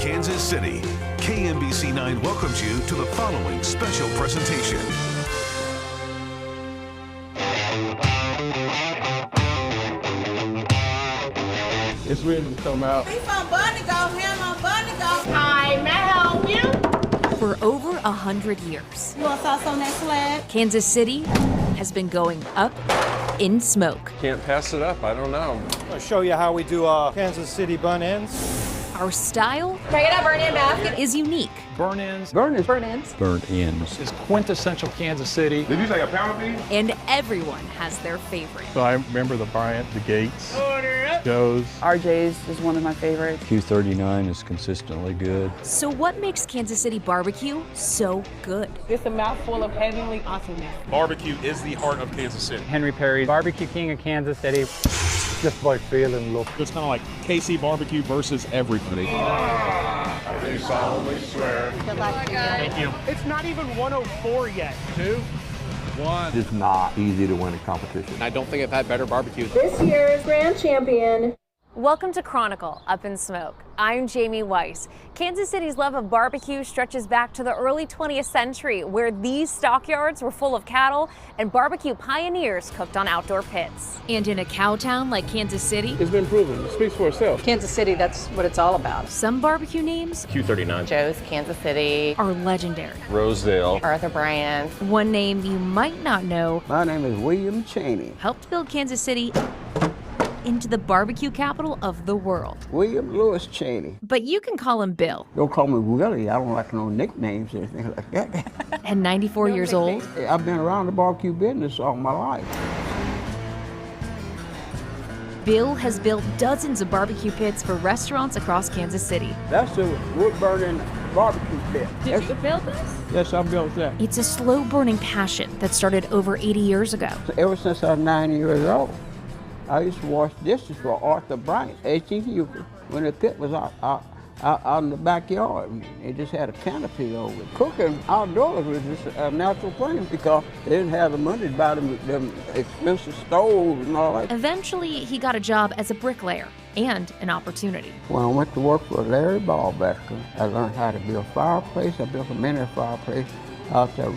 Kansas City. KMBC 9 welcomes you to the following special presentation. It's ready to come out. Beef on Bundago, ham on Bundago. Hi, may I help you? For over 100 years, You want sauce on that slab? Kansas City has been going up in smoke. Can't pass it up. I don't know. I'll show you how we do Kansas City bun ends. Our style Bring it up, burn-in basket. is unique. Burn-ins Burn-ins. is quintessential Kansas City. Did you say a pound beef? And everyone has their favorite. So I remember the Bryant, the Gates, Joe's. RJ's is one of my favorites. Q39 is consistently good. So what makes Kansas City barbecue so good? It's a mouthful of heavenly awesomeness. Barbecue is the heart of Kansas City. Henry Perry, barbecue king of Kansas City. Just by feel and look. It's kind of like KC barbecue versus everybody. I do solemnly swear. Thank you. It's not even 104 yet. 2, 1. It's not easy to win a competition. I don't think I've had better barbecue. This year's grand champion. Welcome to Chronicle Up in Smoke. I'm Jamie Weiss. Kansas City's love of barbecue stretches back to the early 20th century, where these stockyards were full of cattle and barbecue pioneers cooked on outdoor pits. And in a cow town like Kansas City, It's been proven. It speaks for itself. Kansas City, that's what it's all about. some barbecue names Q39. Joe's, Kansas City. are legendary. Rosedale. Arthur Bryant. One name you might not know My name is William Cheney. helped build Kansas City into the barbecue capital of the world. William Lewis Cheney. But you can call him Bill. Don't call me Willie. I don't like no nicknames or anything like that. At 94 years old, I've been around the barbecue business all my life. Bill has built dozens of barbecue pits for restaurants across Kansas City. That's the wood-burning barbecue pit. Did you build this? Yes, I built that. It's a slow-burning passion that started over 80 years ago. Ever since I was 9 years old, I used to wash dishes for Arthur Bryant, 18th Euclid, when the pit was out in the backyard. It just had a canopy over it. Cooking outdoors was just a natural thing because they didn't have the money to buy them expensive stoves and all that. Eventually, he got a job as a bricklayer and an opportunity. When I went to work for Larry Ballbacker, I learned how to build a fireplace. I built a mini fireplace out there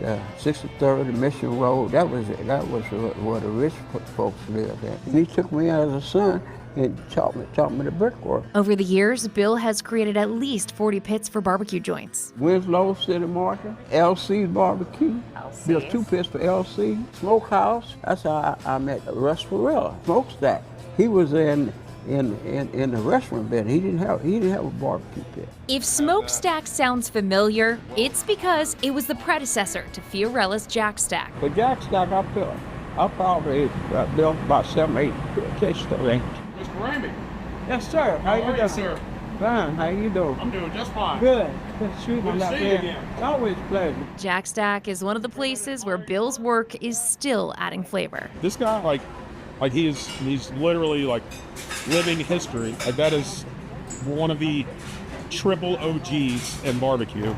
at 63rd and Mission Road. That was where the rich folks lived at. And he took me as a son and taught me the brickwork. Over the years, Bill has created at least 40 pits for barbecue joints. Winslow City Market, LC's Barbecue. Built 2 pits for LC. Smokehouse, that's how I met Russ Farrell, Smokestack. He was in the restaurant bed. He didn't have a barbecue pit. If Smokestack sounds familiar, it's because it was the predecessor to Fiorella's Jack Stack. But Jack Stack, I probably built about 7 or 8 pits to range. Mr. Ramey. Yes, sir. How you doing? Sir? Fine. How you doing? I'm doing just fine. Good. Good to see you. Good to see you again. It's always a pleasure. Jack Stack is one of the places where Bill's work is still adding flavor. This guy, like he's literally like living history. Like that is one of the triple OGs in barbecue.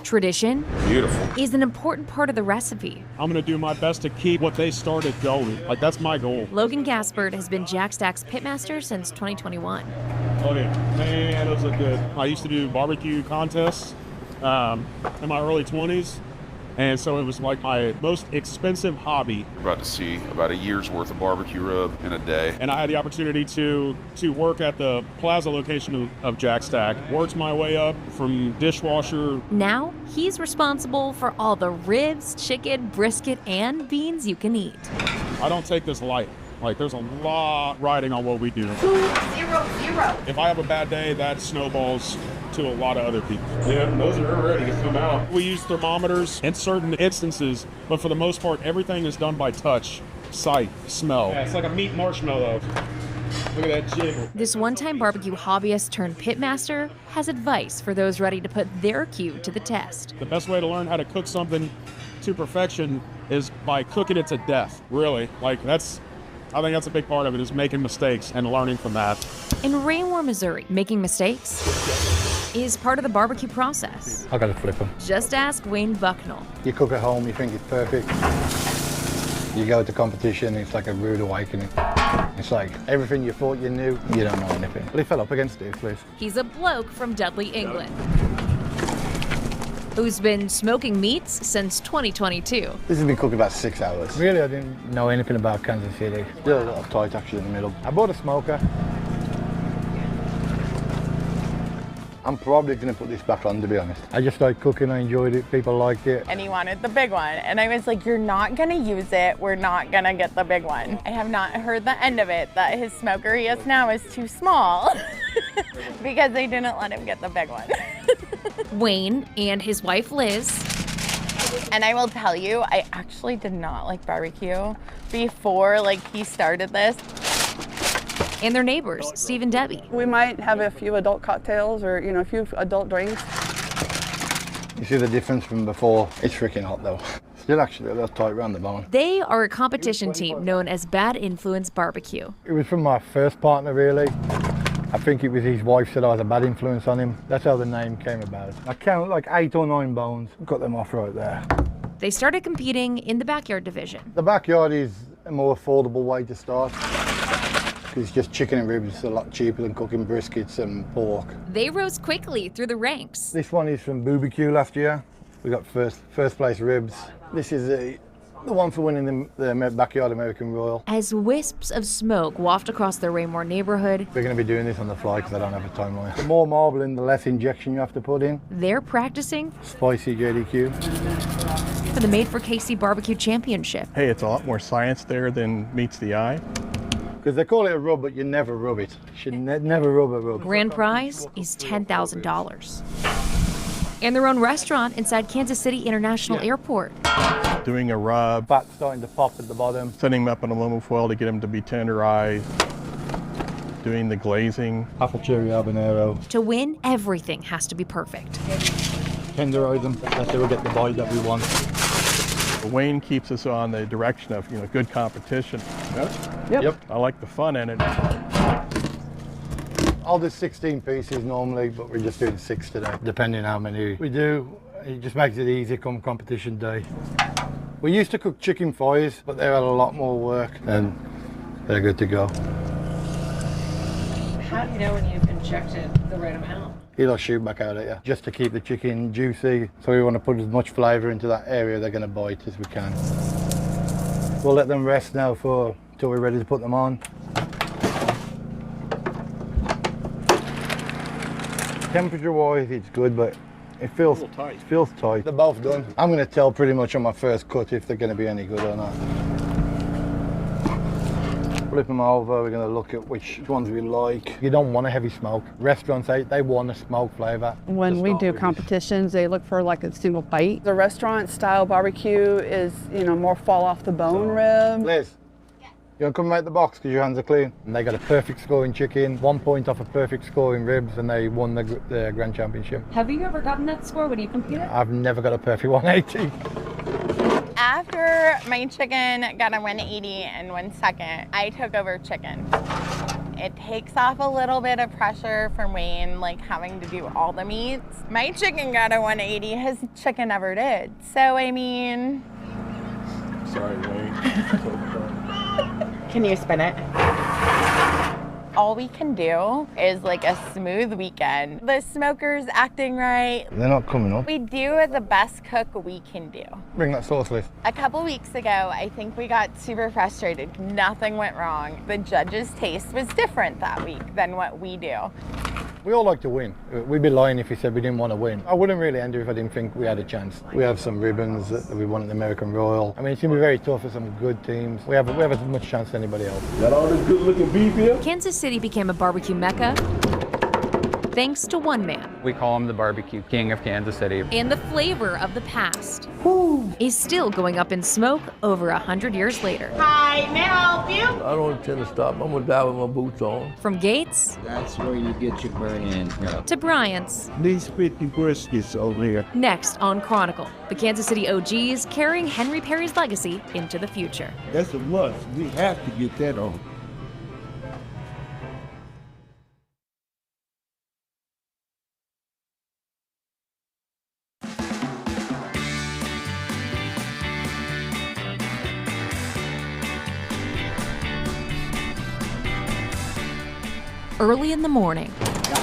Tradition Beautiful. is an important part of the recipe. I'm gonna do my best to keep what they started going. Like that's my goal. Logan Gaspard has been Jack Stack's pitmaster since 2021. Oh yeah, man, those look good. I used to do barbecue contests in my early 20s. And so it was like my most expensive hobby. You're about to see about a year's worth of barbecue rub in a day. And I had the opportunity to work at the Plaza location of Jack Stack. Worked my way up from dishwasher. Now, he's responsible for all the ribs, chicken, brisket, and beans you can eat. I don't take this light. Like, there's a lot riding on what we do. 2-0-0. If I have a bad day, that snowballs to a lot of other people. Yeah, those are ready to come out. We use thermometers in certain instances, but for the most part, everything is done by touch, sight, smell. Yeah, it's like a meat marshmallow. Look at that jiggle. This one-time barbecue hobbyist turned pitmaster has advice for those ready to put their cue to the test. The best way to learn how to cook something to perfection is by cooking it to death, really. Like, I think that's a big part of it, is making mistakes and learning from that. In Raymore, Missouri, making mistakes is part of the barbecue process. I gotta flip them. Just ask Wayne Bucknell. You cook at home, you think it's perfect. You go to competition, it's like a rude awakening. It's like everything you thought you knew, you don't know anything. But he fell up against Steve, please. He's a bloke from Dudley, England, who's been smoking meats since 2022. This has been cooking about 6 hours. Really, I didn't know anything about Kansas City. Still a lot of tight actually in the middle. I bought a smoker. I'm probably going to put this back on, to be honest. I just like cooking, I enjoyed it, people liked it. And he wanted the big one. And I was like, you're not gonna use it, we're not gonna get the big one. I have not heard the end of it, that his smoker he has now is too small because they didn't let him get the big one. Wayne and his wife Liz. And I will tell you, I actually did not like barbecue before he started this. And their neighbors, Steve and Debbie. We might have a few adult cocktails or, a few adult drinks. You see the difference from before? It's freaking hot though. Still actually a little tight around the bone. They are a competition team known as Bad Influence Barbecue. It was from my first partner, really. I think it was his wife said I was a bad influence on him. That's how the name came about. I count like 8 or 9 bones. Got them off right there. They started competing in the backyard division. The backyard is a more affordable way to start. It's just chicken and ribs, a lot cheaper than cooking briskets and pork. They rose quickly through the ranks. This one is from BBQ last year. We got first place ribs. This is the one for winning the Backyard American Royal. As wisps of smoke waft across the Raymore neighborhood, we're going to be doing this on the fly because I don't have a timeline. The more marbling, the less injection you have to put in. They're practicing spicy JDQ for the Made for KC Barbecue Championship. Hey, it's a lot more science there than meets the eye. Because they call it a rub, but you never rub it. You should never rub a rub. Grand prize is $10,000. And their own restaurant inside Kansas City International Airport. Doing a rub. Fat starting to pop at the bottom. Setting them up in aluminum foil to get them to be tenderized. Doing the glazing. Apple cherry habanero. To win, everything has to be perfect. Tenderize them, that's how we'll get the bite that we want. Wayne keeps us on the direction of good competition. Yep. I like the fun in it. I'll do 16 pieces normally, but we're just doing 6 today. Depending how many we do, it just makes it easy come competition day. We used to cook chicken thighs, but they had a lot more work and they're good to go. How do you know when you've injected the right amount? He'll shoot back out at you, just to keep the chicken juicy. So we want to put as much flavour into that area they're going to bite as we can. We'll let them rest now till we're ready to put them on. Temperature-wise, it's good, but it feels tight. They're both done. I'm going to tell pretty much on my first cut if they're going to be any good or not. Flip them over, we're going to look at which ones we like. You don't want a heavy smoke. Restaurants, they want a smoke flavour. When we do competitions, they look for like a single bite. The restaurant style barbecue is, more fall off the bone rib. Liz, you want to come make the box because your hands are clean? And they got a perfect score in chicken, 1 point off a perfect score in ribs, and they won the Grand Championship. Have you ever gotten that score when you competed? I've never got a perfect 180. After my chicken got a 180 in 1 second, I took over chicken. It takes off a little bit of pressure from Wayne, having to do all the meats. My chicken got a 180, his chicken never did. So, Sorry, Wayne. Can you spin it? All we can do is a smooth weekend. The smoker's acting right. They're not coming up. We do the best cook we can do. Bring that sauce, Liz. A couple weeks ago, I think we got super frustrated. Nothing went wrong. The judges' taste was different that week than what we do. We all like to win. We'd be lying if we said we didn't want to win. I wouldn't really enter if I didn't think we had a chance. We have some ribbons that we won at the American Royal. I mean, it's going to be very tough for some good teams. We have as much chance as anybody else. Got all this good looking beef here? Kansas City became a barbecue mecca thanks to one man. We call him the Barbecue King of Kansas City. And the flavor of the past is still going up in smoke over 100 years later. Hi, may I help you? I don't intend to stop. I'm gonna die with my boots on. From Gates, That's where you get your burn-in. to Bryant's. These 50 briskets over here. Next on Chronicle, the Kansas City OGs carrying Henry Perry's legacy into the future. That's a must. We have to get that on. early in the morning.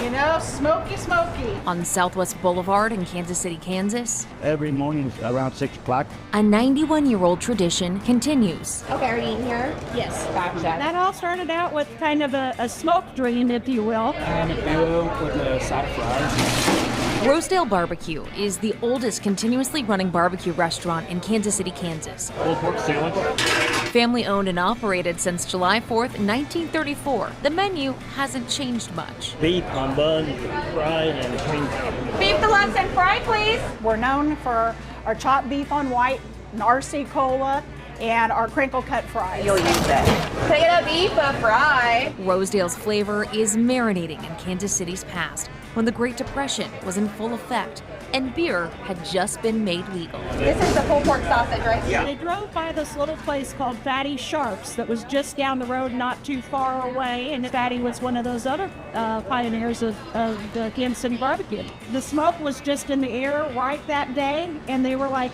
You know, smoky, smoky. On Southwest Boulevard in Kansas City, Kansas, Every morning around 6 o'clock. a 91-year-old tradition continues. Okay, are you eating here? Yes. Gotcha. That all started out with kind of a smoke dream, if you will. And a grill with a side fry. Rosedale Barbecue is the oldest continuously running barbecue restaurant in Kansas City, Kansas. Pulled pork sandwich. Family owned and operated since July 4th, 1934. The menu hasn't changed much. Beef on bun, fried, and cream powder. Beef deluxe and fry, please. We're known for our chopped beef on white, and RC cola, and our crinkle cut fries. You'll use that. Take it up, beef, fry. Rosedale's flavor is marinating in Kansas City's past, when the Great Depression was in full effect and beer had just been made legal. This is the pulled pork sausage, right? They drove by this little place called Fatty Sharps that was just down the road, not too far away, and Fatty was one of those other pioneers of the Kansas City barbecue. The smoke was just in the air right that day, and they were like,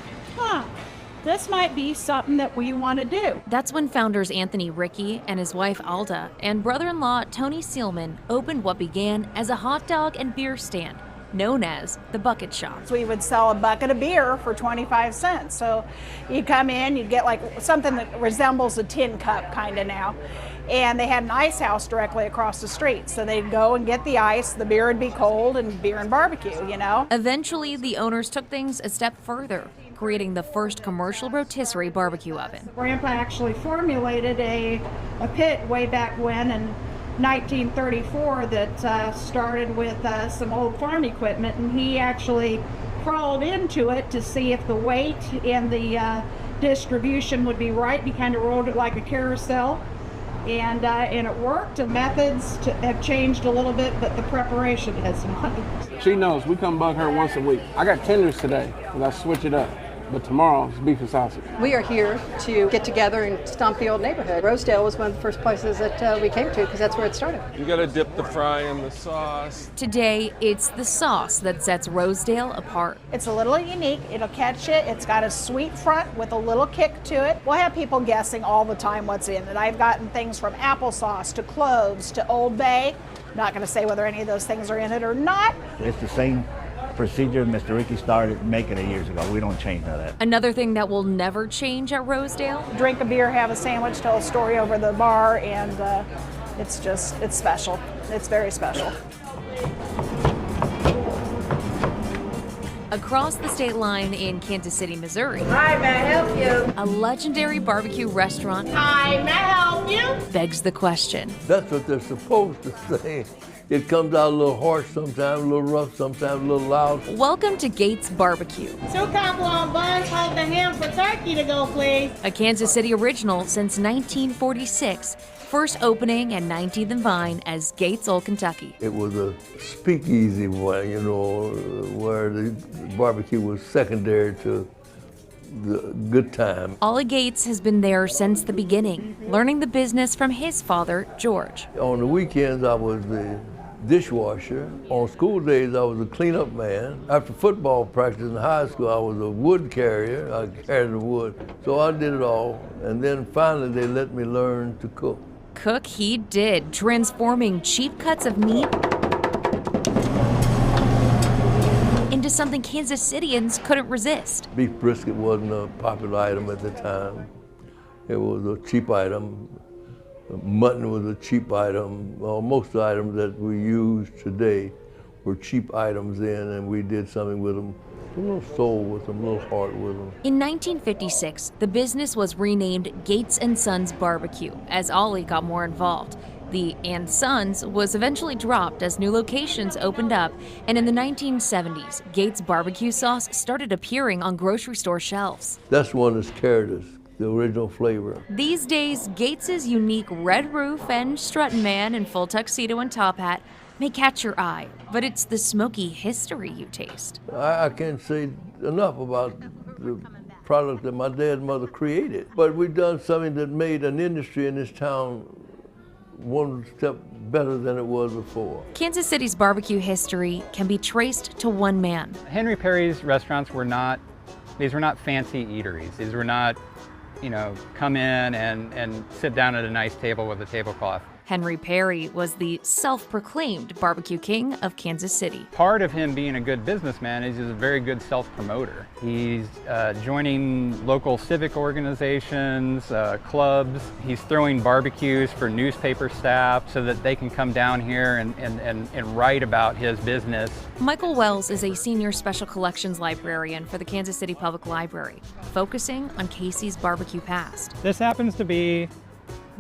this might be something that we want to do. That's when founders Anthony Rickey and his wife Alda and brother-in-law Tony Seelman opened what began as a hot dog and beer stand, known as the Bucket Shop. We would sell a bucket of beer for 25 cents. So you come in, you'd get like something that resembles a tin cup kind of now. And they had an ice house directly across the street. So they'd go and get the ice, the beer would be cold, and beer and barbecue, you know? Eventually, the owners took things a step further, creating the first commercial rotisserie barbecue oven. Grandpa actually formulated a pit way back when in 1934 that started with some old farm equipment, and he actually crawled into it to see if the weight and the distribution would be right. He kind of rolled it like a carousel, and it worked. The methods have changed a little bit, but the preparation has not. She knows we come bug her once a week. I got tenders today, but I switch it up. But tomorrow it's beef and sausage. We are here to get together and stomp the old neighborhood. Rosedale was one of the first places that we came to because that's where it started. You gotta dip the fry in the sauce. Today, it's the sauce that sets Rosedale apart. It's a little unique. It'll catch it. It's got a sweet front with a little kick to it. We'll have people guessing all the time what's in it. I've gotten things from applesauce to cloves to Old Bay. Not going to say whether any of those things are in it or not. It's the same procedure Mr. Rickey started making it years ago. We don't change none of that. Another thing that will never change at Rosedale? Drink a beer, have a sandwich, tell a story over the bar, and it's special. It's very special. Across the state line in Kansas City, Missouri. Hi, may I help you? A legendary barbecue restaurant. Hi, may I help you? Begs the question. That's what they're supposed to say. It comes out a little harsh sometimes, a little rough sometimes, a little loud. Welcome to Gates Barbecue. 2 couple on buns, hold the ham for turkey to go, please. A Kansas City original since 1946. First opening at 19th and Vine as Gates Old Kentucky. It was a speakeasy one, you know, where the barbecue was secondary to the good time. Ollie Gates has been there since the beginning, learning the business from his father, George. On the weekends, I was the dishwasher. On school days, I was a cleanup man. After football practice in high school, I was a wood carrier. I carried the wood. So I did it all. And then finally, they let me learn to cook. Cook he did, transforming cheap cuts of meat into something Kansas Cityans couldn't resist. Beef brisket wasn't a popular item at the time. It was a cheap item. Mutton was a cheap item. Well, most of the items that we use today were cheap items then, and we did something with them, a little soul with them, a little heart with them. In 1956, the business was renamed Gates & Sons Barbecue as Ollie got more involved. The & Sons was eventually dropped as new locations opened up, and in the 1970s, Gates barbecue sauce started appearing on grocery store shelves. That's the one that's carried us, the original flavor. These days, Gates's unique red roof and strutting man in full tuxedo and top hat may catch your eye, but it's the smoky history you taste. I can't say enough about the product that my dad and mother created, but we've done something that made an industry in this town one step better than it was before. Kansas City's barbecue history can be traced to one man. Henry Perry's restaurants were not fancy eateries. These were not, come in and sit down at a nice table with a tablecloth. Henry Perry was the self-proclaimed barbecue king of Kansas City. Part of him being a good businessman is he's a very good self-promoter. He's joining local civic organizations, clubs. He's throwing barbecues for newspaper staff so that they can come down here and write about his business. Michael Wells is a senior special collections librarian for the Kansas City Public Library, focusing on Casey's barbecue past. This happens to be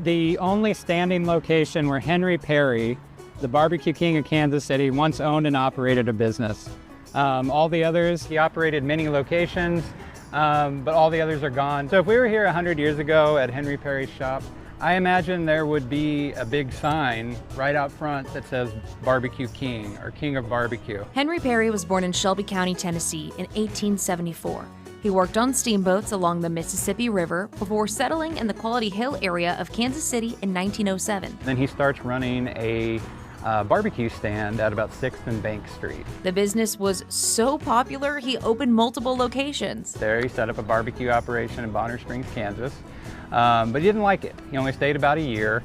the only standing location where Henry Perry, the barbecue king of Kansas City, once owned and operated a business. All the others, he operated many locations, but all the others are gone. So if we were here 100 years ago at Henry Perry's shop, I imagine there would be a big sign right out front that says Barbecue King or King of Barbecue. Henry Perry was born in Shelby County, Tennessee in 1874. He worked on steamboats along the Mississippi River before settling in the Quality Hill area of Kansas City in 1907. Then he starts running a barbecue stand at about 6th and Bank Street. The business was so popular, he opened multiple locations. There he set up a barbecue operation in Bonner Springs, Kansas, but he didn't like it. He only stayed about a year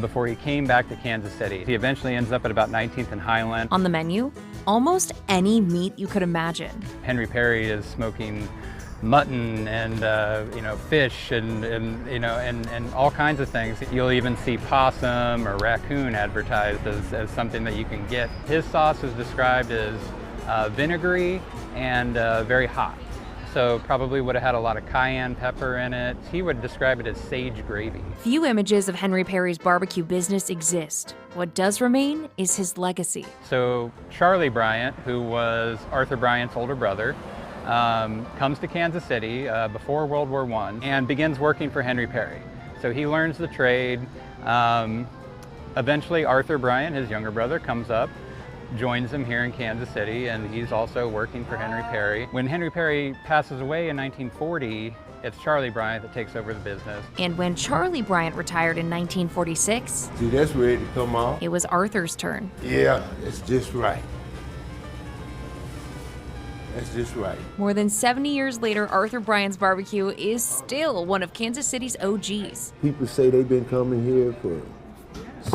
before he came back to Kansas City. He eventually ends up at about 19th and Highland. On the menu, almost any meat you could imagine. Henry Perry is smoking mutton and fish and all kinds of things. You'll even see possum or raccoon advertised as something that you can get. His sauce is described as vinegary and very hot. So probably would have had a lot of cayenne pepper in it. He would describe it as sage gravy. Few images of Henry Perry's barbecue business exist. What does remain is his legacy. So Charlie Bryant, who was Arthur Bryant's older brother, comes to Kansas City before World War I and begins working for Henry Perry. So he learns the trade. Eventually Arthur Bryant, his younger brother, comes up, joins him here in Kansas City, and he's also working for Henry Perry. When Henry Perry passes away in 1940, it's Charlie Bryant that takes over the business. And when Charlie Bryant retired in 1946, see, that's ready to come off. It was Arthur's turn. Yeah, it's just right. That's just right. More than 70 years later, Arthur Bryant's barbecue is still one of Kansas City's OGs. People say they've been coming here for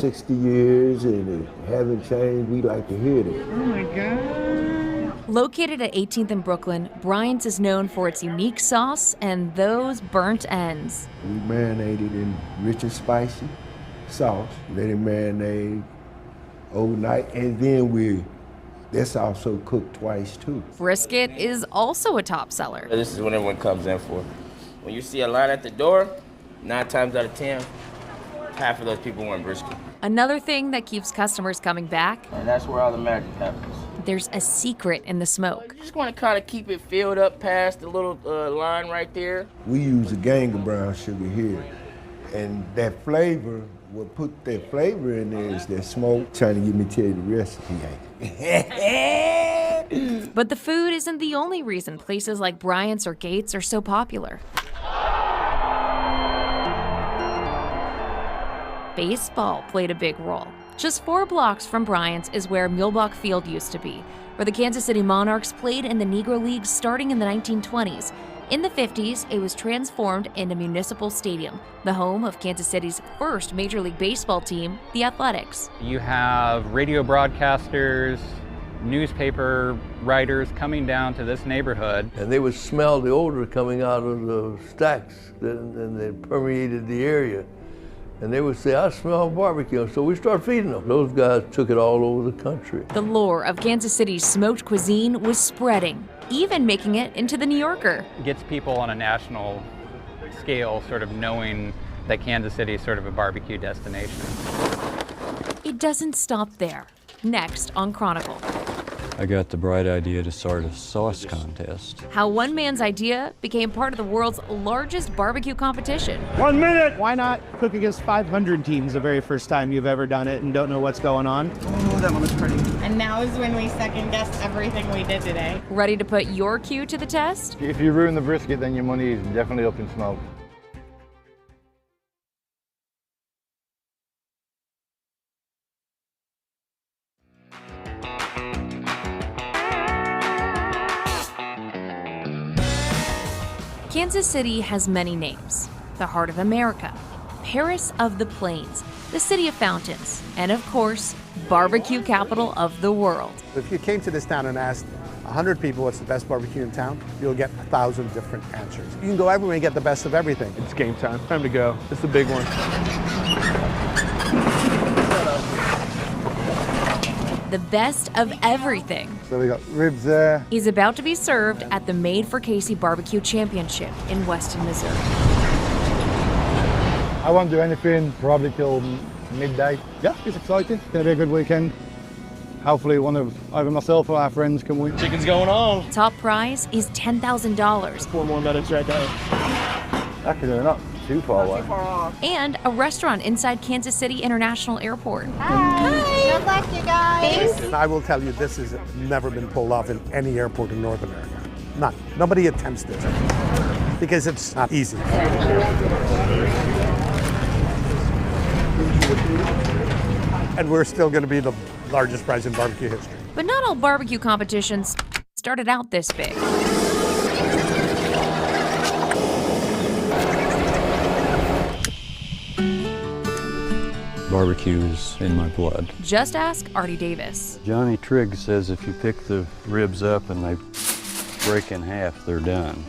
60 years and it haven't changed. We like to hear that. Oh my God. Located at 18th and Brooklyn, Bryant's is known for its unique sauce and those burnt ends. We marinate it in rich and spicy sauce, let it marinate overnight, and then that's also cooked twice too. Brisket is also a top seller. This is what everyone comes in for. When you see a line at the door, 9 times out of 10, half of those people want brisket. Another thing that keeps customers coming back, and that's where all the magic happens. There's a secret in the smoke. You just want to kind of keep it filled up past the little line right there. We use a gang of brown sugar here, and that flavor, what put that flavor in there is that smoke. Trying to get me to tell you the recipe. But the food isn't the only reason places like Bryant's or Gates are so popular. Baseball played a big role. Just 4 blocks from Bryant's is where Muehlebach Field used to be, where the Kansas City Monarchs played in the Negro Leagues starting in the 1920s. In the 50s, it was transformed into Municipal Stadium, the home of Kansas City's first Major League Baseball team, the Athletics. You have radio broadcasters, newspaper writers coming down to this neighborhood. And they would smell the odor coming out of the stacks, and they permeated the area. And they would say, I smell barbecue. So we started feeding them. Those guys took it all over the country. The lore of Kansas City's smoked cuisine was spreading, even making it into the New Yorker. It gets people on a national scale sort of knowing that Kansas City is sort of a barbecue destination. It doesn't stop there. Next on Chronicle. I got the bright idea to start a sauce contest. How one man's idea became part of the world's largest barbecue competition. 1 minute! Why not cook against 500 teams the very first time you've ever done it and don't know what's going on? Oh, that one was pretty. And now is when we second guess everything we did today. Ready to put your cue to the test? If you ruin the brisket, then your money is definitely up in smoke. Kansas City has many names. The heart of America, Paris of the Plains, the city of fountains, and of course, barbecue capital of the world. If you came to this town and asked 100 people what's the best barbecue in town, you'll get 1,000 different answers. You can go everywhere and get the best of everything. It's game time. Time to go. It's the big one. The best of everything So we got ribs there. is about to be served at the Made for Casey Barbecue Championship in Weston, Missouri. I won't do anything probably till midday. Yeah, it's exciting. It's gonna be a good weekend. Hopefully either myself or our friends can win. Chicken's going on. Top prize is $10,000. 4 more minutes right there. Actually, they're not too far away. And a restaurant inside Kansas City International Airport. Hi. Good luck, you guys. And I will tell you, this has never been pulled off in any airport in North America. None. Nobody attempts this because it's not easy. And we're still going to be the largest prize in barbecue history. But not all barbecue competitions started out this big. Barbecue is in my blood. Just ask Artie Davis. Johnny Trigg says if you pick the ribs up and they break in half, they're done.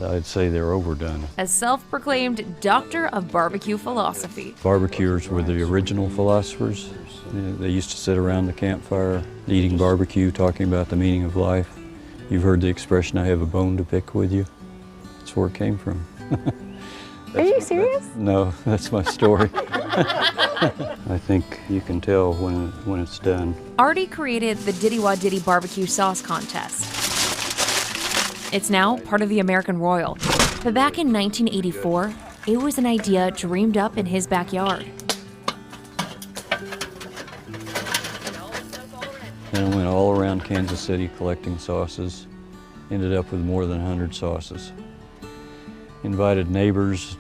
I'd say they're overdone. A self-proclaimed doctor of barbecue philosophy. Barbecuers were the original philosophers. They used to sit around the campfire eating barbecue, talking about the meaning of life. You've heard the expression, I have a bone to pick with you. That's where it came from. Are you serious? No, that's my story. I think you can tell when it's done. Artie created the Diddy Wah Diddy Barbecue Sauce Contest. It's now part of the American Royal. But back in 1984, it was an idea dreamed up in his backyard. And I went all around Kansas City collecting sauces. Ended up with more than 100 sauces. Invited neighbors,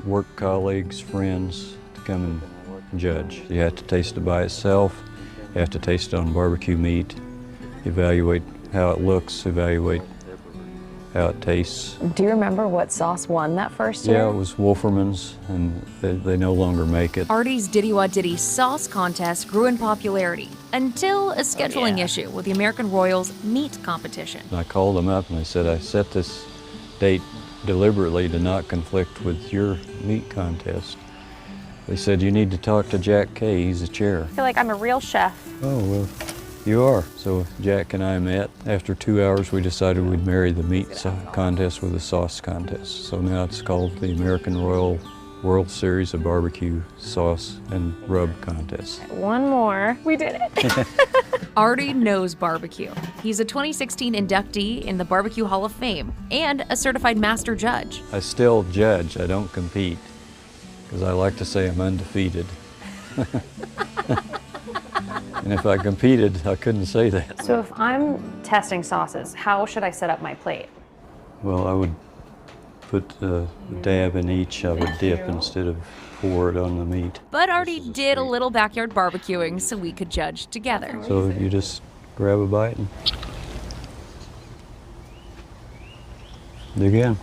work colleagues, friends to come and judge. You have to taste it by itself. You have to taste it on barbecue meat. Evaluate how it looks, evaluate how it tastes. Do you remember what sauce won that first year? Yeah, it was Wolferman's, and they no longer make it. Artie's Diddy Wah Diddy Sauce Contest grew in popularity until a scheduling issue with the American Royals meat competition. I called them up and I said, I set this date deliberately to not conflict with your meat contest. They said, you need to talk to Jack Kay, he's the chair. I feel like I'm a real chef. Oh, well, you are. So Jack and I met. After 2 hours, we decided we'd marry the meat contest with the sauce contest. So now it's called the American Royal World Series of Barbecue Sauce and Rub Contest. One more. We did it. Artie knows barbecue. He's a 2016 inductee in the Barbecue Hall of Fame and a certified master judge. I still judge, I don't compete, because I like to say I'm undefeated. And if I competed, I couldn't say that. So if I'm testing sauces, how should I set up my plate? Well, I would put a dab in each. I would dip instead of pour it on the meat. But Artie did a little backyard barbecuing so we could judge together. So you just grab a bite and dig in.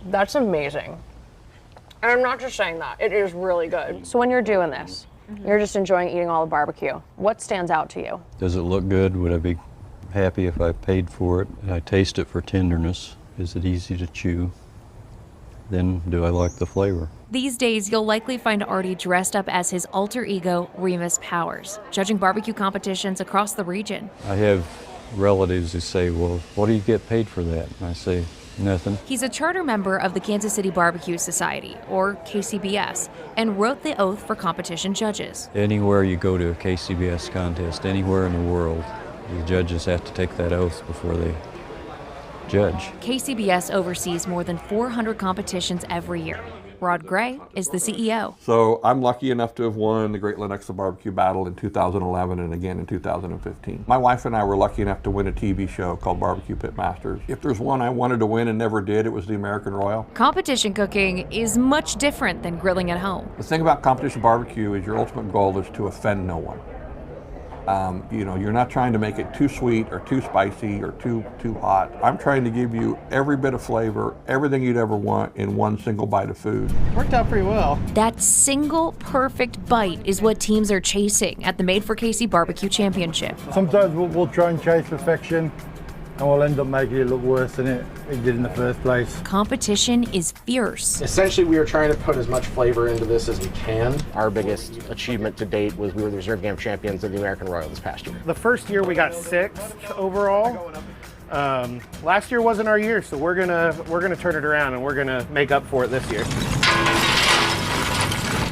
That's amazing. And I'm not just saying that, it is really good. So when you're doing this, you're just enjoying eating all the barbecue. What stands out to you? Does it look good? Would I be happy if I paid for it? I taste it for tenderness. Is it easy to chew? Then do I like the flavor? These days, you'll likely find Artie dressed up as his alter ego, Remus Powers, judging barbecue competitions across the region. I have relatives who say, well, what do you get paid for that? And I say, nothing. He's a charter member of the Kansas City Barbecue Society, or KCBS, and wrote the oath for competition judges. Anywhere you go to a KCBS contest, anywhere in the world, the judges have to take that oath before they judge. KCBS oversees more than 400 competitions every year. Rod Gray is the CEO. So I'm lucky enough to have won the Great Lenexa Barbecue Battle in 2011 and again in 2015. My wife and I were lucky enough to win a TV show called Barbecue Pit Masters. If there's one I wanted to win and never did, it was the American Royal. Competition cooking is much different than grilling at home. The thing about competition barbecue is your ultimate goal is to offend no one. You know, you're not trying to make it too sweet or too spicy or too hot. I'm trying to give you every bit of flavor, everything you'd ever want in one single bite of food. Worked out pretty well. That single perfect bite is what teams are chasing at the Made for Casey Barbecue Championship. Sometimes we'll try and chase perfection, and we'll end up making it look worse than it did in the first place. Competition is fierce. Essentially, we are trying to put as much flavor into this as we can. Our biggest achievement to date was we were the reserve game champions of the American Royal this past year. The first year we got 6th overall. Last year wasn't our year, so we're gonna turn it around and we're gonna make up for it this year.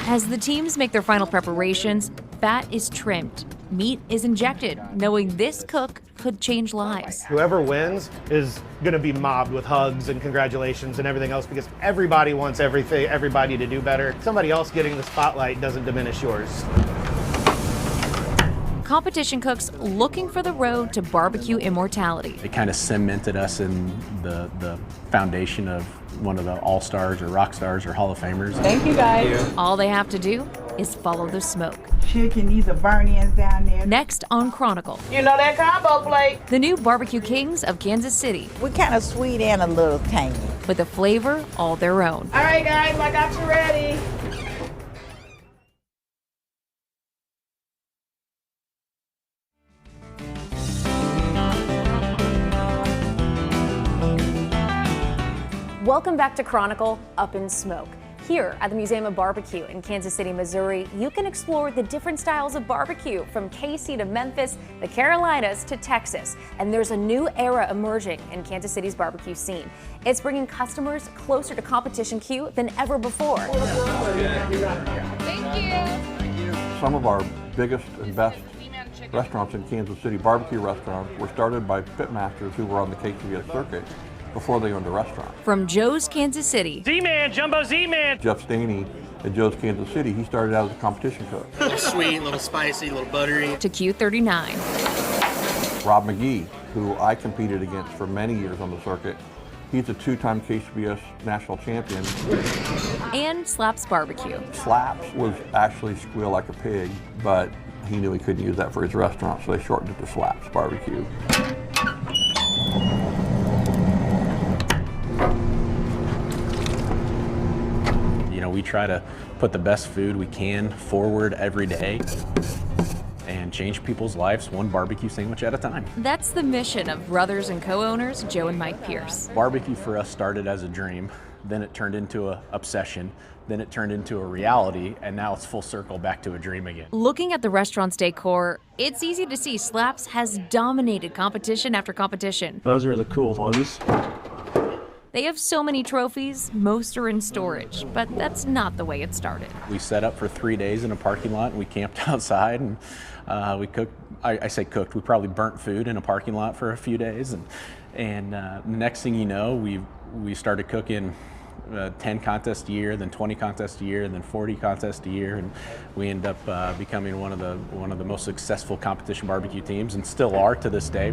As the teams make their final preparations, fat is trimmed, meat is injected, knowing this cook could change lives. Whoever wins is gonna be mobbed with hugs and congratulations and everything else because everybody wants everybody to do better. Somebody else getting the spotlight doesn't diminish yours. Competition cooks looking for the road to barbecue immortality. It kind of cemented us in the foundation of one of the all-stars or rock stars or Hall of Famers. Thank you, guys. All they have to do is follow the smoke. Chicken, these are burn-ins down there. Next on Chronicle. You know that combo plate. The new Barbecue Kings of Kansas City. We're kind of sweet and a little tangy. With a flavor all their own. All right, guys, I got you ready. Welcome back to Chronicle Up in Smoke. Here at the Museum of Barbecue in Kansas City, Missouri, you can explore the different styles of barbecue from KC to Memphis, the Carolinas to Texas. And there's a new era emerging in Kansas City's barbecue scene. It's bringing customers closer to competition queue than ever before. Thank you. Some of our biggest and best restaurants in Kansas City, barbecue restaurants, were started by pitmasters who were on the KCBS circuit before they owned a restaurant. From Joe's Kansas City. Z-Man, Jumbo Z-Man. Jeff Staney at Joe's Kansas City, he started out as a competition cook. A little sweet, a little spicy, a little buttery. To Q39. Rob McGee, who I competed against for many years on the circuit, he's a 2-time KCBS national champion. And Slaps Barbecue. Slaps was actually Squeal Like a Pig, but he knew he couldn't use that for his restaurant, so they shortened it to Slaps Barbecue. You know, we try to put the best food we can forward every day and change people's lives one barbecue sandwich at a time. That's the mission of brothers and co-owners Joe and Mike Pierce. Barbecue for us started as a dream, then it turned into an obsession, then it turned into a reality, and now it's full circle back to a dream again. Looking at the restaurant's decor, it's easy to see Slaps has dominated competition after competition. Those are the cool ones. They have so many trophies, most are in storage, but that's not the way it started. We set up for 3 days in a parking lot and we camped outside and we cooked, I say cooked, we probably burnt food in a parking lot for a few days and the next thing you know, we started cooking 10 contests a year, then 20 contests a year, then 40 contests a year, and we end up becoming one of the most successful competition barbecue teams and still are to this day.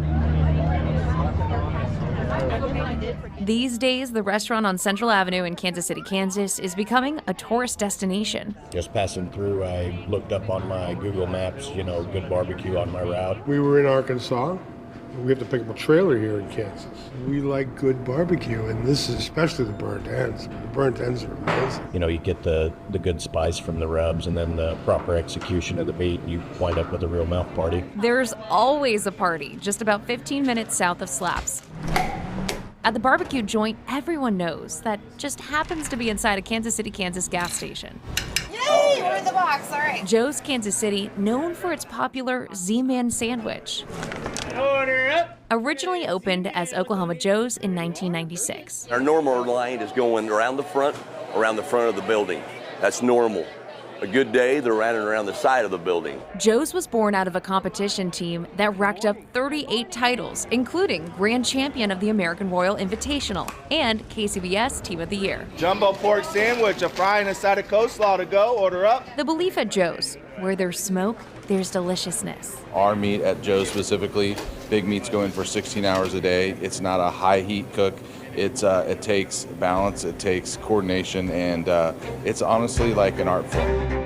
These days, the restaurant on Central Avenue in Kansas City, Kansas is becoming a tourist destination. Just passing through, I looked up on my Google Maps, you know, good barbecue on my route. We were in Arkansas. We have to pick up a trailer here in Kansas. We like good barbecue, and this is especially the burnt ends. The burnt ends are amazing. You know, you get the good spice from the rubs and then the proper execution of the meat, and you wind up with a real mouth party. There's always a party just about 15 minutes south of Slaps. At the barbecue joint, everyone knows that just happens to be inside a Kansas City, Kansas gas station. Yay, we're in the box, all right. Joe's Kansas City, known for its popular Z-Man sandwich. Order up. Originally opened as Oklahoma Joe's in 1996. Our normal line is going around the front of the building. That's normal. A good day, they're around the side of the building. Joe's was born out of a competition team that racked up 38 titles, including Grand Champion of the American Royal Invitational and KCBS Team of the Year. Jumbo pork sandwich, a fry and a side of coleslaw to go. Order up. The belief at Joe's, where there's smoke, there's deliciousness. Our meat at Joe's specifically, big meats go in for 16 hours a day. It's not a high heat cook. It takes balance, it takes coordination, and it's honestly like an art form.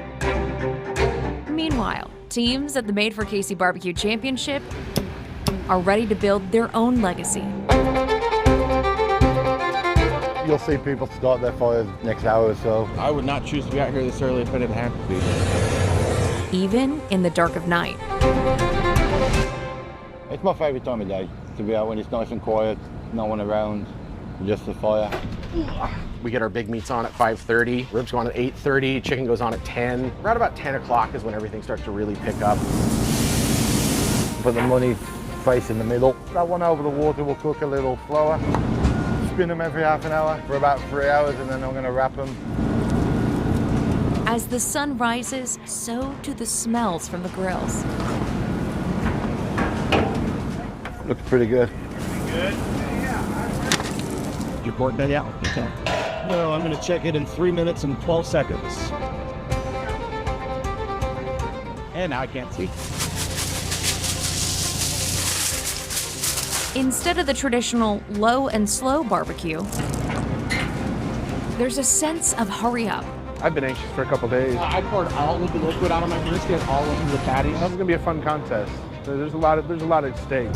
Meanwhile, Teams at the Made for KC Barbecue Championship are ready to build their own legacy. You'll see people start their fires next hour or so. I would not choose to be out here this early if I didn't have to be. Even in the dark of night. It's my favourite time of day, to be out when it's nice and quiet, no one around, just the fire. We get our big meats on at 5:30, ribs go on at 8:30, chicken goes on at 10. Right about 10 o'clock is when everything starts to really pick up. Put the money face in the middle. That one over the water will cook a little slower. Spin them every half an hour for about 3 hours, and then I'm going to wrap them. As the sun rises, so do the smells from the grills. Looks pretty good. Good. Your pork belly out? Okay. No, I'm going to check it in 3 minutes and 12 seconds. And now I can't see. Instead of the traditional low and slow barbecue, there's a sense of hurry up. I've been anxious for a couple days. I poured all of the liquid out of my brisket, all over the patty. This is going to be a fun contest. There's a lot at stake.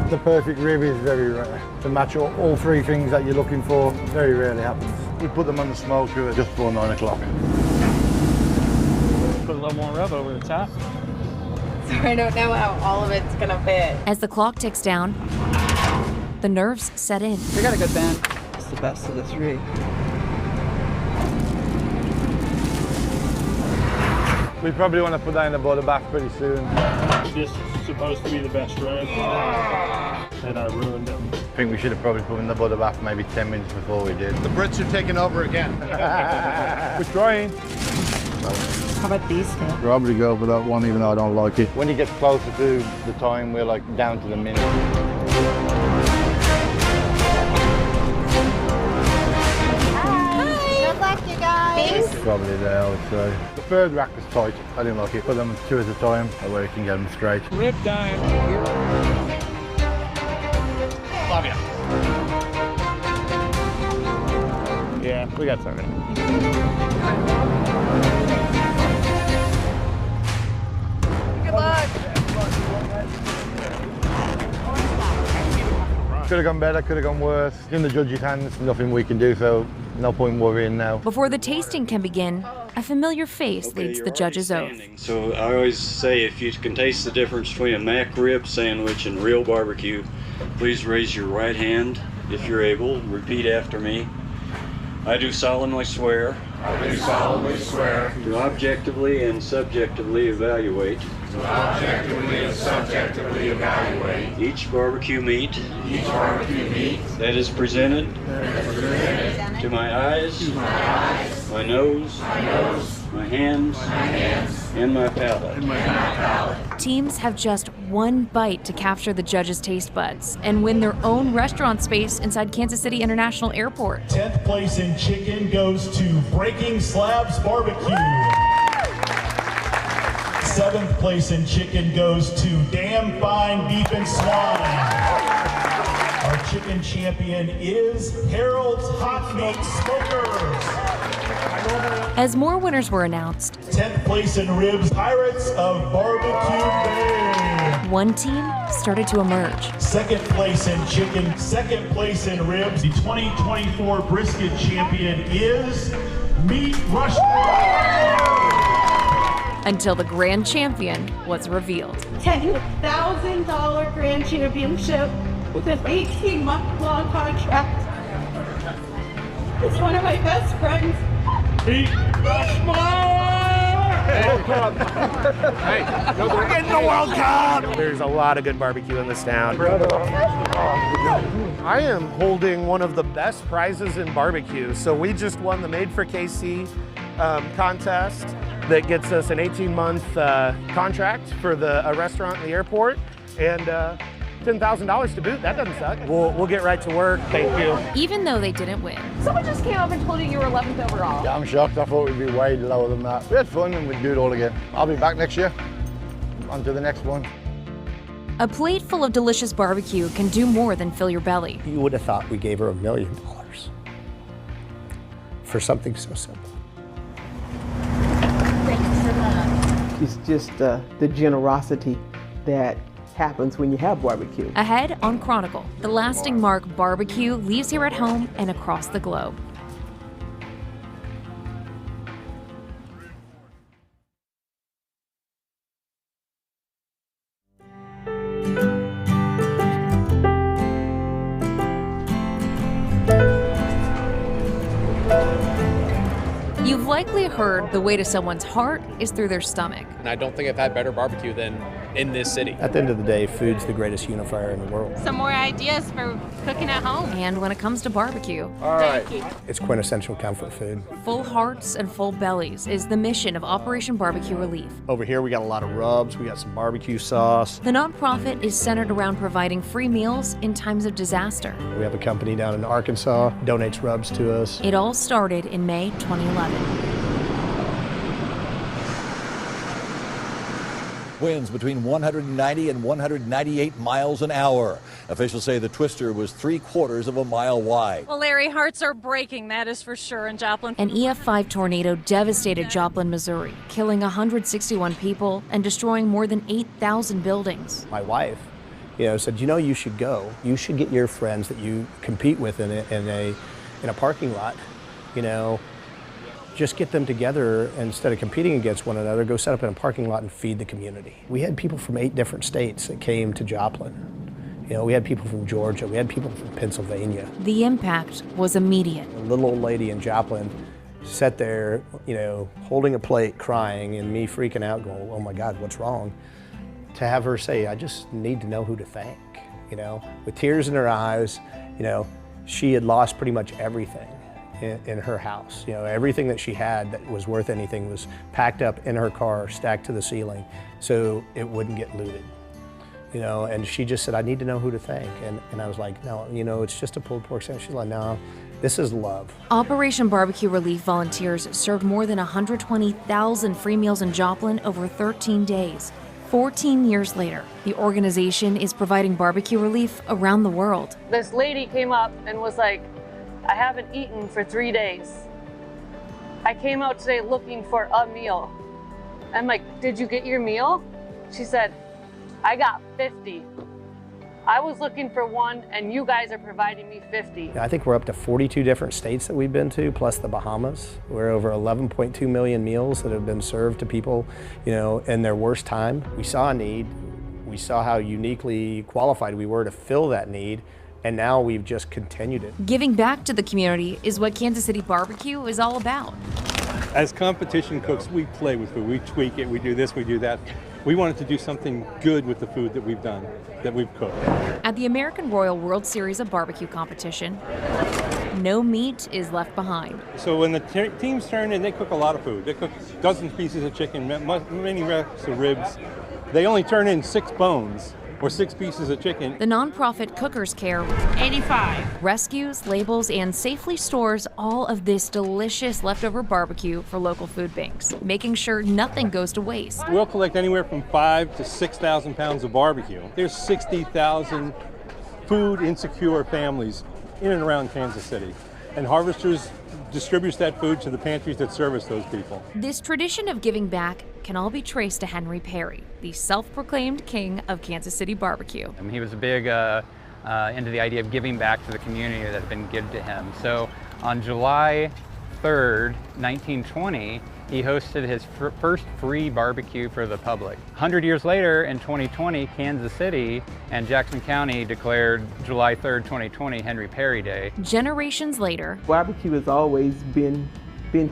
The perfect rib is very rare. To match all three things that you're looking for, very rarely happens. We put them on the smoker just before 9 o'clock. Put a little more rub over the top. So I don't know how all of it's gonna fit. As the clock ticks down, the nerves set in. We got a good band. It's the best of the three. We probably want to put that in the butter bath pretty soon. This is supposed to be the best rib, and I ruined it. I think we should have probably put in the butter bath maybe 10 minutes before we did. The Brits are taking over again. We're trying. How about these two? Probably go for that one, even though I don't like it. When it gets closer to the time, we're like down to the minute. Good luck, you guys. Probably there, I would say. The third rack was tight. I didn't like it. Put them 2 at a time, that way you can get them straight. Rib time. Love ya. Yeah, we got something. Good luck. Could have gone better, could have gone worse. It's in the judge's hands, nothing we can do, so no point worrying now. Before the tasting can begin, a familiar face leads the judge's oath. So I always say, if you can taste the difference between a mac rib sandwich and real barbecue, please raise your right hand if you're able. Repeat after me. I do solemnly swear. I do solemnly swear. To objectively and subjectively evaluate. To objectively and subjectively evaluate. Each barbecue meat. Each barbecue meat. That is presented. To my eyes. My nose. My hands. And my palate. Teams have just one bite to capture the judges' taste buds and win their own restaurant space inside Kansas City International Airport. 10th place in chicken goes to Breaking Slabs Barbecue. 7th place in chicken goes to Damn Fine Beef and Swine. Our chicken champion is Harold's Hot Meat Smokers. As more winners were announced, 10th place in ribs, Pirates of Barbecue Bay. one team started to emerge. 2nd place in chicken, 2nd place in ribs. The 2024 brisket champion is Meat Rushmore. Until the grand champion was revealed. $10,000 grand championship with an 18-month-long contract. It's one of my best friends. Meat Rushmore! Hey, we're getting the World Cup! There's a lot of good barbecue in this town. I am holding one of the best prizes in barbecue. So we just won the Made for KC contest that gets us an 18-month contract for a restaurant in the airport, and $10,000 to boot. That doesn't suck. We'll get right to work. Thank you. Even though they didn't win. Someone just came up and told you were 11th overall. Yeah, I'm shocked. I thought we'd be way lower than that. We had fun and we'd do it all again. I'll be back next year. On to the next one. A plate full of delicious barbecue can do more than fill your belly. You would have thought we gave her $1 million for something so simple. Thanks for that. It's just the generosity that happens when you have barbecue. Ahead on Chronicle, the lasting mark barbecue leaves here at home and across the globe. You've likely heard the way to someone's heart is through their stomach. And I don't think I've had better barbecue than in this city. At the end of the day, food's the greatest unifier in the world. Some more ideas for cooking at home. And when it comes to barbecue, All right. It's quintessential comfort food. full hearts and full bellies is the mission of Operation Barbecue Relief. Over here, we got a lot of rubs, we got some barbecue sauce. The nonprofit is centered around providing free meals in times of disaster. We have a company down in Arkansas, donates rubs to us. It all started in May 2011. Winds between 190 and 198 miles an hour. Officials say the twister was 3/4 of a mile wide. Well, Larry, hearts are breaking, that is for sure, in Joplin. An EF5 tornado devastated Joplin, Missouri, killing 161 people and destroying more than 8,000 buildings. My wife, said, you should go. You should get your friends that you compete with in a parking lot, just get them together instead of competing against one another, go set up in a parking lot and feed the community. We had people from 8 different states that came to Joplin. We had people from Georgia, we had people from Pennsylvania. The impact was immediate. A little old lady in Joplin sat there, holding a plate, crying, and me freaking out, going, oh my God, what's wrong? To have her say, I just need to know who to thank, with tears in her eyes, she had lost pretty much everything in her house. Everything that she had that was worth anything was packed up in her car, stacked to the ceiling, so it wouldn't get looted. And she just said, I need to know who to thank. And I was like, no, it's just a pulled pork sandwich. She's like, no, this is love. Operation Barbecue Relief volunteers served more than 120,000 free meals in Joplin over 13 days. 14 years later, the organization is providing barbecue relief around the world. This lady came up and was like, I haven't eaten for 3 days. I came out today looking for a meal. I'm like, did you get your meal? She said, I got 50. I was looking for one and you guys are providing me 50. I think we're up to 42 different states that we've been to, plus the Bahamas. We're over 11.2 million meals that have been served to people, in their worst time. We saw a need. We saw how uniquely qualified we were to fill that need. And now we've just continued it. Giving back to the community is what Kansas City Barbecue is all about. As competition cooks, we play with food. We tweak it, we do this, we do that. We wanted to do something good with the food that we've done, that we've cooked. At the American Royal World Series of Barbecue competition, no meat is left behind. So when the teams turn in, they cook a lot of food. They cook dozens of pieces of chicken, many racks of ribs. They only turn in 6 bones. Or 6 pieces of chicken. The nonprofit Cookers Care 85 rescues, labels, and safely stores all of this delicious leftover barbecue for local food banks, making sure nothing goes to waste. We'll collect anywhere from 5,000 to 6,000 pounds of barbecue. There's 60,000 food insecure families in and around Kansas City, and Harvesters distributes that food to the pantries that service those people. This tradition of giving back can all be traced to Henry Perry, the self-proclaimed king of Kansas City barbecue. He was big into the idea of giving back to the community that had been given to him. So on July 3rd, 1920, he hosted his first free barbecue for the public. 100 years later, in 2020, Kansas City and Jackson County declared July 3rd, 2020, Henry Perry Day. Generations later, Barbecue has always been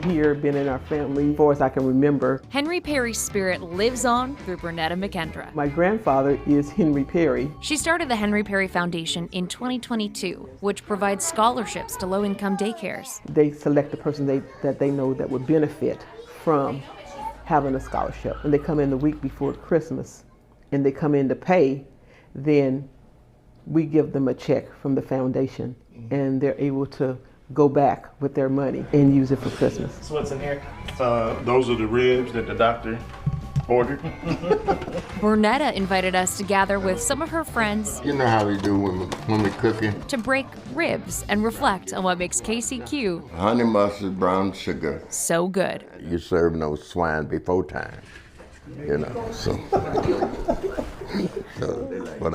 here, been in our family, as far as I can remember. Henry Perry's spirit lives on through Bernetta McKendra. My grandfather is Henry Perry. She started the Henry Perry Foundation in 2022, which provides scholarships to low-income daycares. They select the person that they know that would benefit from having a scholarship. When they come in the week before Christmas and they come in to pay, then we give them a check from the foundation and they're able to go back with their money and use it for Christmas. So what's in here? Those are the ribs that the doctor ordered. Bernetta invited us to gather with some of her friends. You know how we do when we cooking. To break ribs and reflect on what makes KCQ honey mustard, brown sugar. So good. You serve no swine before time. you know. So what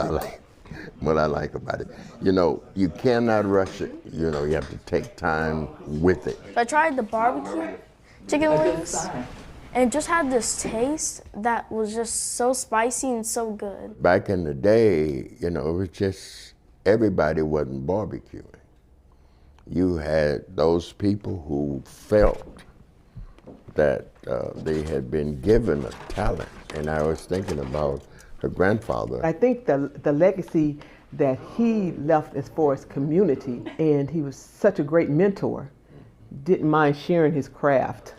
I like about it, you know, you cannot rush it. You know, you have to take time with it. I tried the barbecue chicken wings, and it just had this taste that was just so spicy and so good. Back in the day, you know, it was just everybody wasn't barbecuing. You had those people who felt that they had been given a talent. And I was thinking about her grandfather. I think the legacy that he left as far as community, and he was such a great mentor, didn't mind sharing his craft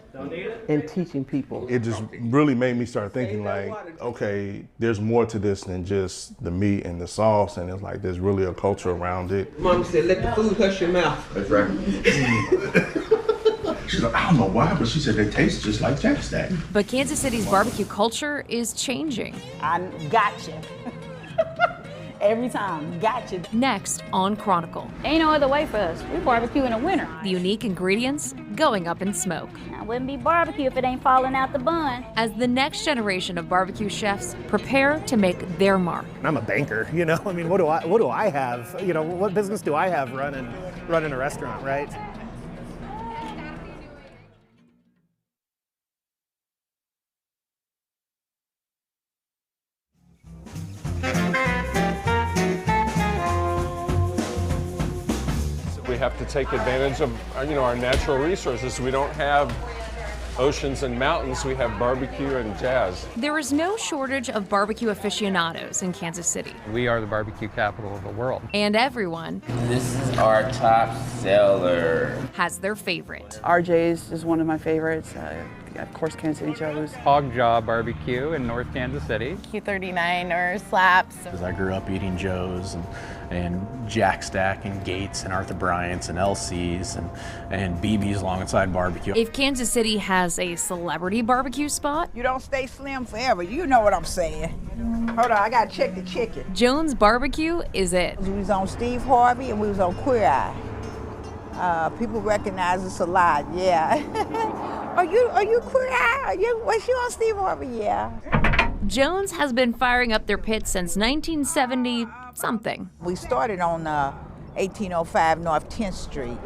and teaching people. It just really made me start thinking like, okay, there's more to this than just the meat and the sauce, and it's like there's really a culture around it. Mama said, let the food hush your mouth. That's right. She's like, I don't know why, but she said they taste just like Jack Stack. But Kansas City's barbecue culture is changing. I gotcha. Every time, gotcha. Next on Chronicle. Ain't no other way for us. We barbecue in the winter. The unique ingredients going up in smoke. I wouldn't be barbecue if it ain't falling out the bun. As the next generation of barbecue chefs prepare to make their mark. I'm a banker, you know. I mean, what do I have? You know, what business do I have running a restaurant, right? We have to take advantage of our natural resources. We don't have oceans and mountains, we have barbecue and jazz. There is no shortage of barbecue aficionados in Kansas City. We are the barbecue capital of the world. And everyone This is our top seller. has their favorite. RJ's is one of my favorites. Of course, Kansas City Joe's. Hog Jaw Barbecue in North Kansas City. Q39 or Slaps. Because I grew up eating Joe's and Jack Stack and Gates and Arthur Bryant's and LC's and BB's alongside barbecue. If Kansas City has a celebrity barbecue spot, You don't stay slim forever. You know what I'm saying. Hold on, I gotta check the chicken. Jones Barbecue is it. We was on Steve Harvey and we was on Queer Eye. People recognize us a lot, yeah. Are you Queer Eye? Was you on Steve Harvey? Yeah. Jones has been firing up their pit since 1970 something. We started on 1805 North 10th Street.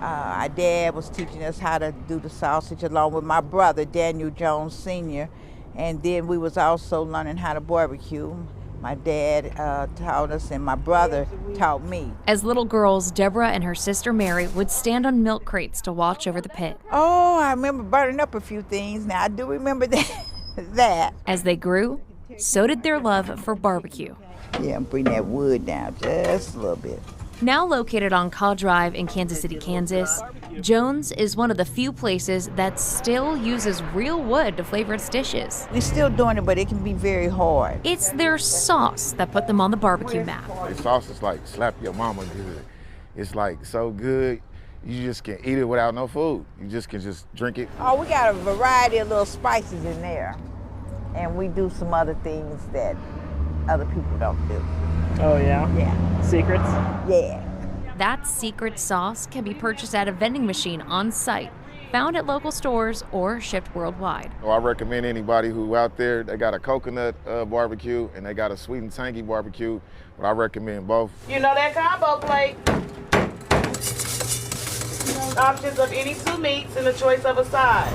Our dad was teaching us how to do the sausage along with my brother, Daniel Jones Sr. And then we was also learning how to barbecue. My dad taught us and my brother taught me. As little girls, Deborah and her sister Mary would stand on milk crates to watch over the pit. Oh, I remember burning up a few things. Now, I do remember that. As they grew, so did their love for barbecue. Yeah, bring that wood down just a little bit. Now located on Caw Drive in Kansas City, Kansas, Jones is one of the few places that still uses real wood to flavor its dishes. We're still doing it, but it can be very hard. It's their sauce that put them on the barbecue map. The sauce is like slap your mama good. It's like so good, you just can eat it without no food. You just can just drink it. Oh, we got a variety of little spices in there. And we do some other things that other people don't do. Oh, yeah? Yeah. Secrets? Yeah. That secret sauce can be purchased at a vending machine on site, found at local stores or shipped worldwide. So I recommend anybody who out there, they got a coconut barbecue and they got a sweet and tangy barbecue, but I recommend both. You know that combo plate. Options of any two meats and a choice of a side.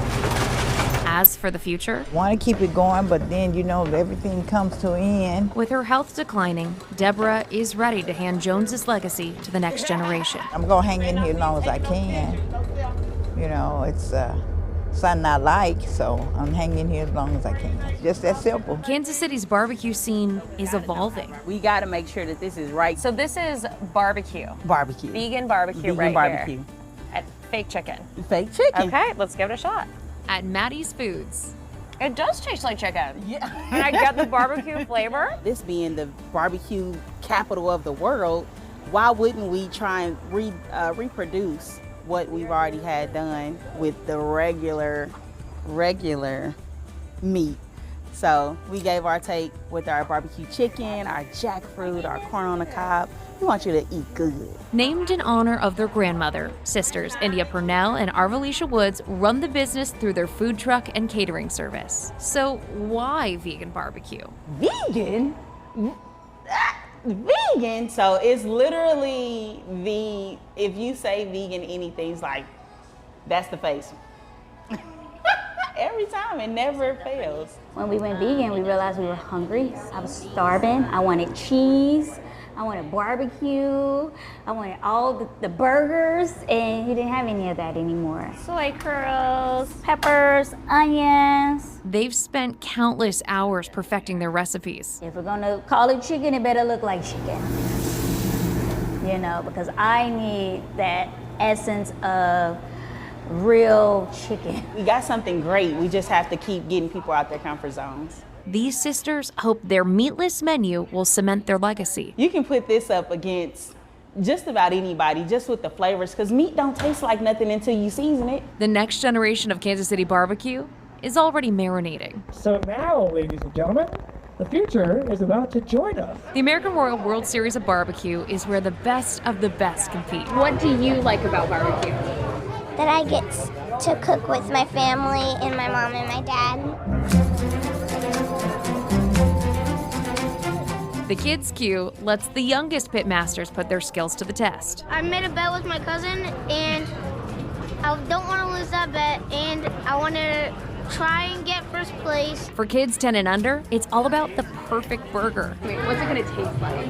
As for the future, Want to keep it going, but then, everything comes to an end. with her health declining, Deborah is ready to hand Jones's legacy to the next generation. I'm going to hang in here as long as I can. It's something I like, so I'm hanging here as long as I can. It's just that simple. Kansas City's barbecue scene is evolving. We got to make sure that this is right. So this is barbecue. Barbecue. Vegan barbecue Vegan right barbecue. here. At Fake Chicken. Fake chicken. Okay, let's give it a shot. At Maddie's Foods. It does taste like chicken. Yeah. And I get the barbecue flavor. This being the barbecue capital of the world, why wouldn't we try and reproduce what we've already had done with the regular meat? So we gave our take with our barbecue chicken, our jackfruit, our corn on the cob. We want you to eat good. Named in honor of their grandmother, sisters India Purnell and Arvalisha Woods run the business through their food truck and catering service. So why vegan barbecue? Vegan? Vegan? So it's literally if you say vegan anything, it's like, that's the face. Every time, it never fails. When we went vegan, we realized we were hungry. I was starving. I wanted cheese. I wanted barbecue. I wanted all the burgers, and he didn't have any of that anymore. Soy curls, peppers, onions. They've spent countless hours perfecting their recipes. If we're gonna call it chicken, it better look like chicken. You know, because I need that essence of real chicken. We got something great. We just have to keep getting people out their comfort zones. These sisters hope their meatless menu will cement their legacy. You can put this up against just about anybody, just with the flavors, because meat don't taste like nothing until you season it. The next generation of Kansas City barbecue is already marinating. So now, ladies and gentlemen, the future is about to join us. The American Royal World Series of Barbecue is where the best of the best compete. What do you like about barbecue? That I get to cook with my family and my mom and my dad. The Kids Queue lets the youngest pitmasters put their skills to the test. I made a bet with my cousin, and I don't want to lose that bet, and I want to try and get first place. For kids 10 and under, it's all about the perfect burger. Wait, what's it gonna taste like?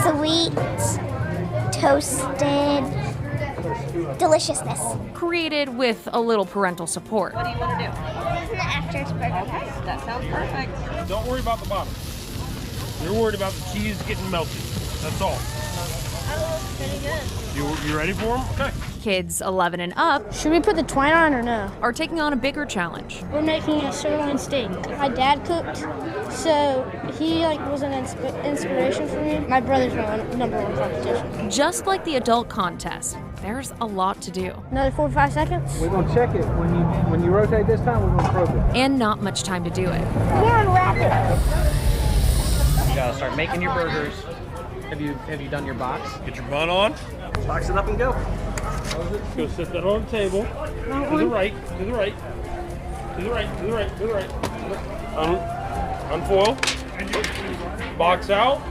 Sweet, toasted deliciousness. Created with a little parental support. What do you want to do? This is an actor's burger. Okay, that sounds perfect. Don't worry about the bottom. You're worried about the cheese getting melted. That's all. That looks pretty good. You ready for them? Okay. Kids 11 and up Should we put the twine on or no? are taking on a bigger challenge. We're making a sirloin steak. My dad cooked, so he was an inspiration for me. My brother's my number one competition. Just like the adult contest, there's a lot to do. Another 4 or 5 seconds. We're gonna check it. When you rotate this time, we're gonna probe it. And not much time to do it. We're unwrap it. You gotta start making your burgers. Have you done your box? Get your bun on. Box it up and go. Go sit that on the table. To the right, to the right. To the right, to the right, to the right. Unfoil. Box out.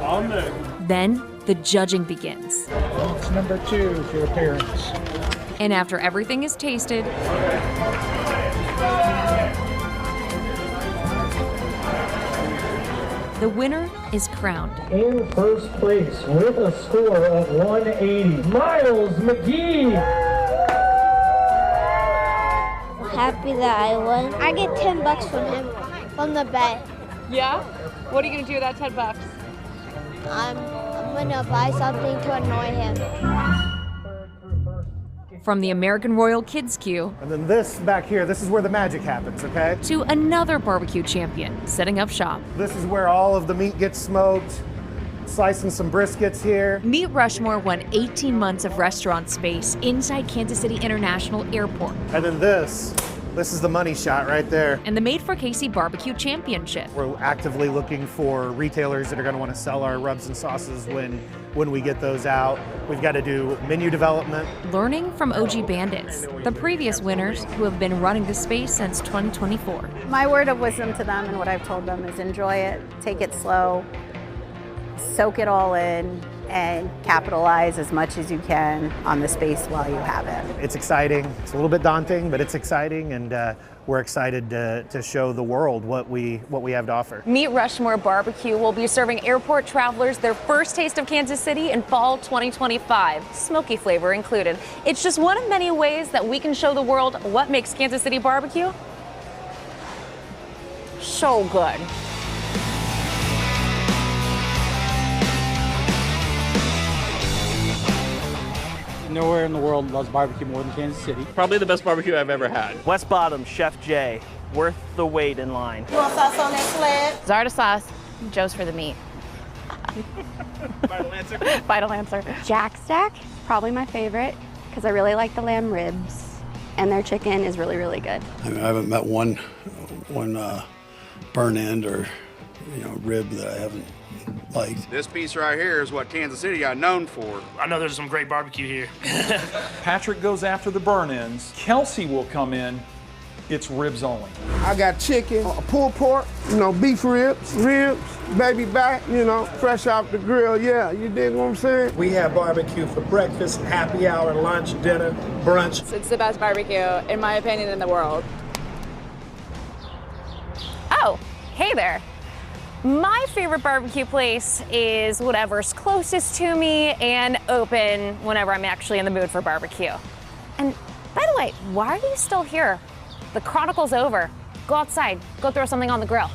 On there. Then the judging begins. Box number 2 for appearance. And after everything is tasted, the winner is crowned. In first place with a score of 180, Miles McGee. Happy that I won. I get $10 from him on the bet. Yeah? What are you gonna do with that $10? I'm gonna buy something to annoy him. From the American Royal Kids Queue And then this back here, this is where the magic happens, okay? to another barbecue champion setting up shop. This is where all of the meat gets smoked, slicing some briskets here. Meat Rushmore won 18 months of restaurant space inside Kansas City International Airport. And then this is the money shot right there. And the Made for Casey Barbecue Championship. We're actively looking for retailers that are gonna wanna sell our rubs and sauces when we get those out. We've got to do menu development. Learning from OG Bandits, the previous winners who have been running the space since 2024. My word of wisdom to them and what I've told them is enjoy it, take it slow, soak it all in, and capitalize as much as you can on the space while you have it. It's exciting. It's a little bit daunting, but it's exciting, and we're excited to show the world what we have to offer. Meat Rushmore Barbecue will be serving airport travelers their first taste of Kansas City in fall 2025, smoky flavor included. It's just one of many ways that we can show the world what makes Kansas City barbecue so good. Nowhere in the world loves barbecue more than Kansas City. Probably the best barbecue I've ever had. West Bottom, Chef Jay, worth the wait in line. You want sauce on that sled? Zarda sauce, Joe's for the meat. Vital answer. Vital answer. Jack Stack, probably my favorite, because I really like the lamb ribs. and their chicken is really, really good. I mean, I haven't met one burn end or rib that I haven't liked. This piece right here is what Kansas City got known for. I know there's some great barbecue here. Patrick goes after the burn ends. Kelsey will come in. It's ribs only. I got chicken, pulled pork, beef ribs, baby back, fresh off the grill. Yeah, you dig what I'm saying? We have barbecue for breakfast, happy hour, lunch, dinner, brunch. It's the best barbecue, in my opinion, in the world. Oh, hey there. My favorite barbecue place is whatever's closest to me and open whenever I'm actually in the mood for barbecue. And by the way, why are you still here? The Chronicle's over. Go outside, go throw something on the grill.